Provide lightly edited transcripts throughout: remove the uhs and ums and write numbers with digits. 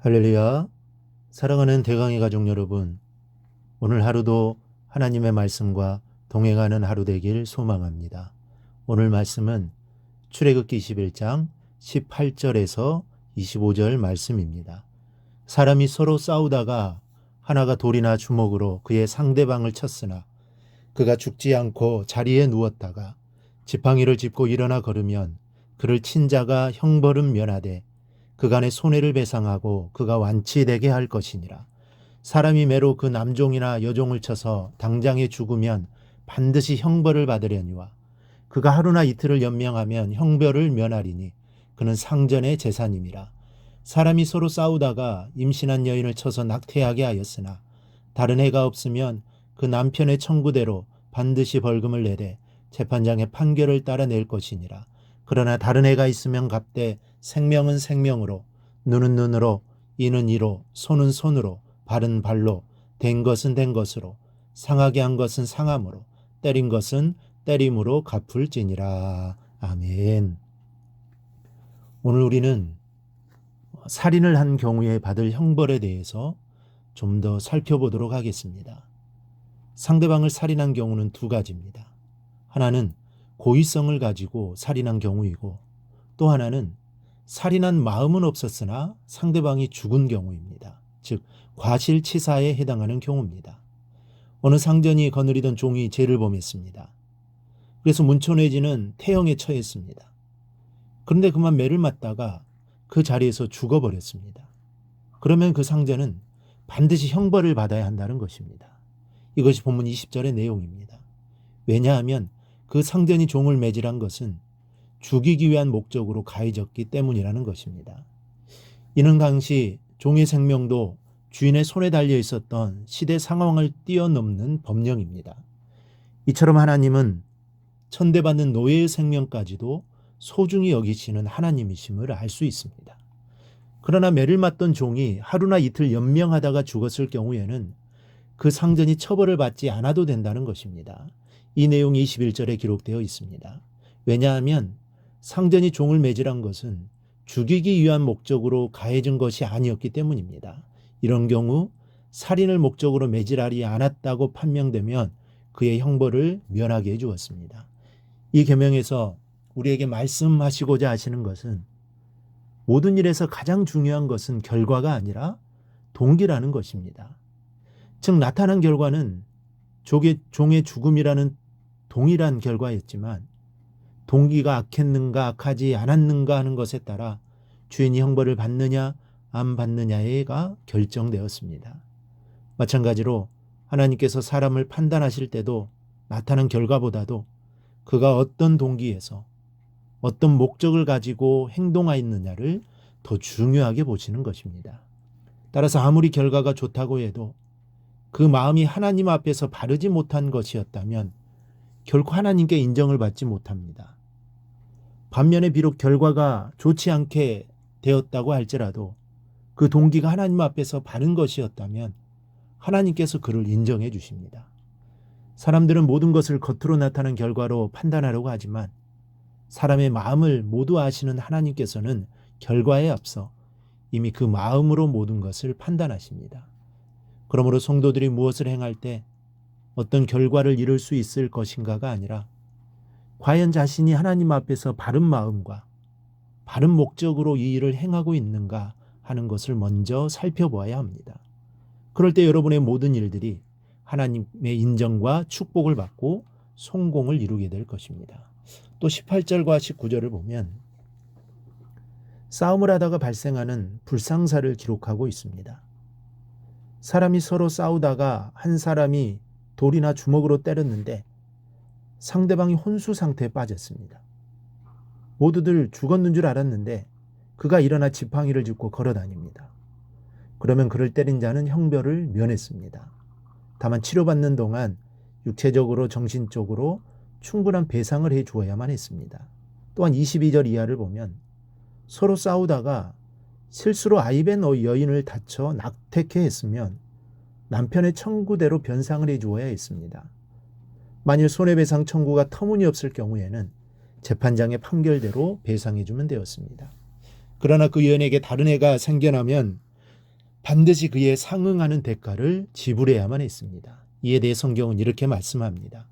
할렐루야. 사랑하는 대강의 가족 여러분, 오늘 하루도 하나님의 말씀과 동행하는 하루 되길 소망합니다. 오늘 말씀은 출애굽기 21장 18절에서 25절 말씀입니다. 사람이 서로 싸우다가 하나가 돌이나 주먹으로 그의 상대방을 쳤으나 그가 죽지 않고 자리에 누웠다가 지팡이를 짚고 일어나 걸으면 그를 친 자가 형벌은 면하되 그간의 손해를 배상하고 그가 완치되게 할 것이니라. 사람이 매로 그 남종이나 여종을 쳐서 당장에 죽으면 반드시 형벌을 받으려니와 그가 하루나 이틀을 연명하면 형벌을 면하리니 그는 상전의 재산임이라. 사람이 서로 싸우다가 임신한 여인을 쳐서 낙태하게 하였으나 다른 해가 없으면 그 남편의 청구대로 반드시 벌금을 내되 재판장의 판결을 따라 낼 것이니라. 그러나 다른 해가 있으면 갚되 생명은 생명으로, 눈은 눈으로, 이는 이로, 손은 손으로, 발은 발로, 된 것은 된 것으로, 상하게 한 것은 상함으로, 때린 것은 때림으로 갚을지니라. 아멘. 오늘 우리는 살인을 한 경우에 받을 형벌에 대해서 좀 더 살펴보도록 하겠습니다. 상대방을 살인한 경우는 두 가지입니다. 하나는 고의성을 가지고 살인한 경우이고 또 하나는 살인한 마음은 없었으나 상대방이 죽은 경우입니다. 즉 과실치사에 해당하는 경우입니다. 어느 상전이 거느리던 종이 죄를 범했습니다. 그래서 문초내지는 태형에 처했습니다. 그런데 그만 매를 맞다가 그 자리에서 죽어버렸습니다. 그러면 그 상전은 반드시 형벌을 받아야 한다는 것입니다. 이것이 본문 20절의 내용입니다. 왜냐하면 그 상전이 종을 매질한 것은 죽이기 위한 목적으로 가해졌기 때문이라는 것입니다. 이는 당시 종의 생명도 주인의 손에 달려 있었던 시대 상황을 뛰어넘는 법령입니다. 이처럼 하나님은 천대받는 노예의 생명까지도 소중히 여기시는 하나님이심을 알 수 있습니다. 그러나 매를 맞던 종이 하루나 이틀 연명하다가 죽었을 경우에는 그 상전이 처벌을 받지 않아도 된다는 것입니다. 이 내용이 21절에 기록되어 있습니다. 왜냐하면 상전이 종을 매질한 것은 죽이기 위한 목적으로 가해진 것이 아니었기 때문입니다. 이런 경우 살인을 목적으로 매질하지 않았다고 판명되면 그의 형벌을 면하게 해주었습니다. 이 계명에서 우리에게 말씀하시고자 하시는 것은 모든 일에서 가장 중요한 것은 결과가 아니라 동기라는 것입니다. 즉 나타난 결과는 종의 죽음이라는 동일한 결과였지만 동기가 악했는가 악하지 않았는가 하는 것에 따라 주인이 형벌을 받느냐 안 받느냐가 결정되었습니다. 마찬가지로 하나님께서 사람을 판단하실 때도 나타난 결과보다도 그가 어떤 동기에서 어떤 목적을 가지고 행동하였느냐를 더 중요하게 보시는 것입니다. 따라서 아무리 결과가 좋다고 해도 그 마음이 하나님 앞에서 바르지 못한 것이었다면 결코 하나님께 인정을 받지 못합니다. 반면에 비록 결과가 좋지 않게 되었다고 할지라도 그 동기가 하나님 앞에서 바른 것이었다면 하나님께서 그를 인정해 주십니다. 사람들은 모든 것을 겉으로 나타난 결과로 판단하려고 하지만 사람의 마음을 모두 아시는 하나님께서는 결과에 앞서 이미 그 마음으로 모든 것을 판단하십니다. 그러므로 성도들이 무엇을 행할 때 어떤 결과를 이룰 수 있을 것인가가 아니라 과연 자신이 하나님 앞에서 바른 마음과 바른 목적으로 이 일을 행하고 있는가 하는 것을 먼저 살펴보아야 합니다. 그럴 때 여러분의 모든 일들이 하나님의 인정과 축복을 받고 성공을 이루게 될 것입니다. 또 18절과 19절을 보면 싸움을 하다가 발생하는 불상사를 기록하고 있습니다. 사람이 서로 싸우다가 한 사람이 돌이나 주먹으로 때렸는데 상대방이 혼수 상태에 빠졌습니다. 모두들 죽었는 줄 알았는데 그가 일어나 지팡이를 짚고 걸어다닙니다. 그러면 그를 때린 자는 형벌을 면했습니다. 다만 치료받는 동안 육체적으로 정신적으로 충분한 배상을 해 주어야만 했습니다. 또한 22절 이하를 보면 서로 싸우다가 실수로 아이벤 여인을 다쳐 낙태케 했으면 남편의 청구대로 변상을 해 주어야 했습니다. 만일 손해배상 청구가 터무니없을 경우에는 재판장의 판결대로 배상해 주면 되었습니다. 그러나 그 여인에게 다른 애가 생겨나면 반드시 그에 상응하는 대가를 지불해야만 했습니다. 이에 대해 성경은 이렇게 말씀합니다.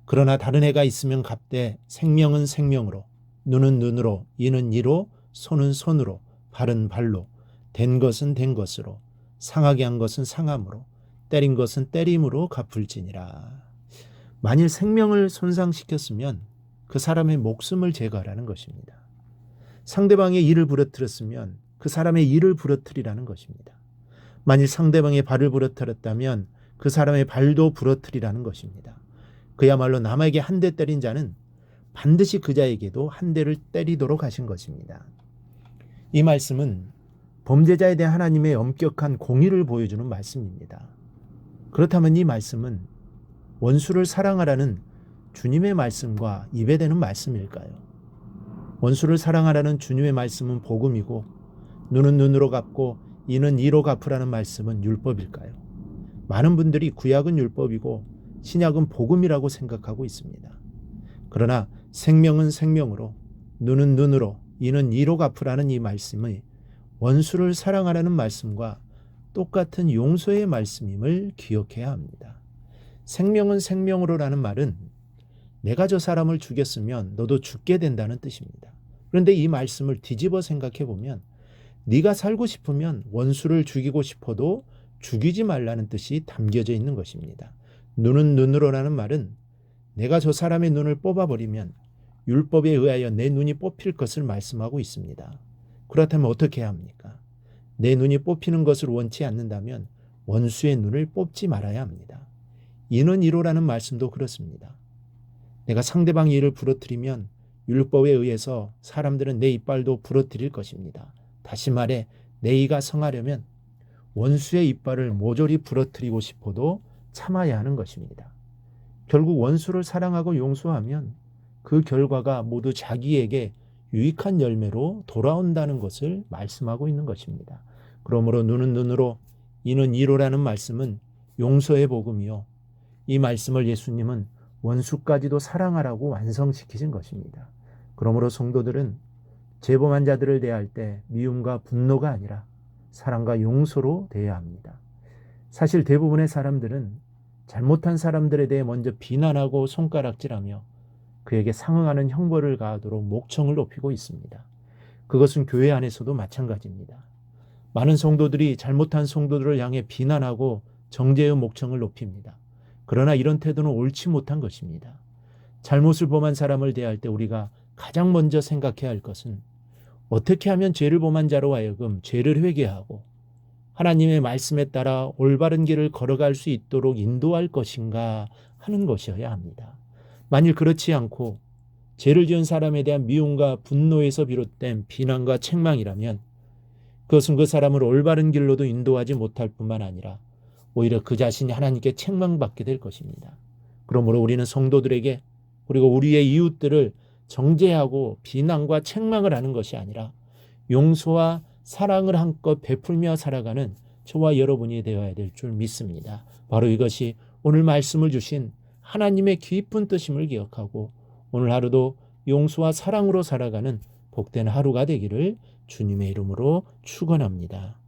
그러나 다른 해가 있으면 갚되 생명은 생명으로, 눈은 눈으로, 이는 이로, 손은 손으로, 발은 발로, 된 것은 된 것으로, 상하게 한 것은 상함으로, 때린 것은 때림으로 갚을지니라. 만일 생명을 손상시켰으면 그 사람의 목숨을 제거하라는 것입니다. 상대방의 일을 부러뜨렸으면 그 사람의 일을 부러뜨리라는 것입니다. 만일 상대방의 발을 부러뜨렸다면 그 사람의 발도 부러뜨리라는 것입니다. 그야말로 남에게 한 대 때린 자는 반드시 그 자에게도 한 대를 때리도록 하신 것입니다. 이 말씀은 범죄자에 대한 하나님의 엄격한 공의를 보여주는 말씀입니다. 그렇다면 이 말씀은 원수를 사랑하라는 주님의 말씀과 입에대는 말씀일까요? 원수를 사랑하라는 주님의 말씀은 복음이고 눈은 눈으로 갚고 이는 이로 갚으라는 말씀은 율법일까요? 많은 분들이 구약은 율법이고 신약은 복음이라고 생각하고 있습니다. 그러나 생명은 생명으로, 눈은 눈으로, 이는 이로 갚으라는 이 말씀이 원수를 사랑하라는 말씀과 똑같은 용서의 말씀임을 기억해야 합니다. 생명은 생명으로라는 말은 내가 저 사람을 죽였으면 너도 죽게 된다는 뜻입니다. 그런데 이 말씀을 뒤집어 생각해 보면 네가 살고 싶으면 원수를 죽이고 싶어도 죽이지 말라는 뜻이 담겨져 있는 것입니다. 눈은 눈으로라는 말은 내가 저 사람의 눈을 뽑아버리면 율법에 의하여 내 눈이 뽑힐 것을 말씀하고 있습니다. 그렇다면 어떻게 해야 합니까? 내 눈이 뽑히는 것을 원치 않는다면 원수의 눈을 뽑지 말아야 합니다. 이는 이로라는 말씀도 그렇습니다. 내가 상대방의 일을 부러뜨리면 율법에 의해서 사람들은 내 이빨도 부러뜨릴 것입니다. 다시 말해 내 이가 성하려면 원수의 이빨을 모조리 부러뜨리고 싶어도 참아야 하는 것입니다. 결국 원수를 사랑하고 용서하면 그 결과가 모두 자기에게 유익한 열매로 돌아온다는 것을 말씀하고 있는 것입니다. 그러므로 눈은 눈으로 이는 이로라는 말씀은 용서의 복음이요. 이 말씀을 예수님은 원수까지도 사랑하라고 완성시키신 것입니다. 그러므로 성도들은 재범한 자들을 대할 때 미움과 분노가 아니라 사랑과 용서로 대해야 합니다. 사실 대부분의 사람들은 잘못한 사람들에 대해 먼저 비난하고 손가락질하며 그에게 상응하는 형벌을 가하도록 목청을 높이고 있습니다. 그것은 교회 안에서도 마찬가지입니다. 많은 성도들이 잘못한 성도들을 향해 비난하고 정죄의 목청을 높입니다. 그러나 이런 태도는 옳지 못한 것입니다. 잘못을 범한 사람을 대할 때 우리가 가장 먼저 생각해야 할 것은 어떻게 하면 죄를 범한 자로 하여금 죄를 회개하고 하나님의 말씀에 따라 올바른 길을 걸어갈 수 있도록 인도할 것인가 하는 것이어야 합니다. 만일 그렇지 않고 죄를 지은 사람에 대한 미움과 분노에서 비롯된 비난과 책망이라면 그것은 그 사람을 올바른 길로도 인도하지 못할 뿐만 아니라 오히려 그 자신이 하나님께 책망받게 될 것입니다. 그러므로 우리는 성도들에게 그리고 우리의 이웃들을 정죄하고 비난과 책망을 하는 것이 아니라 용서와 사랑을 한껏 베풀며 살아가는 저와 여러분이 되어야 될 줄 믿습니다. 바로 이것이 오늘 말씀을 주신 하나님의 깊은 뜻임을 기억하고 오늘 하루도 용서와 사랑으로 살아가는 복된 하루가 되기를 주님의 이름으로 축원합니다.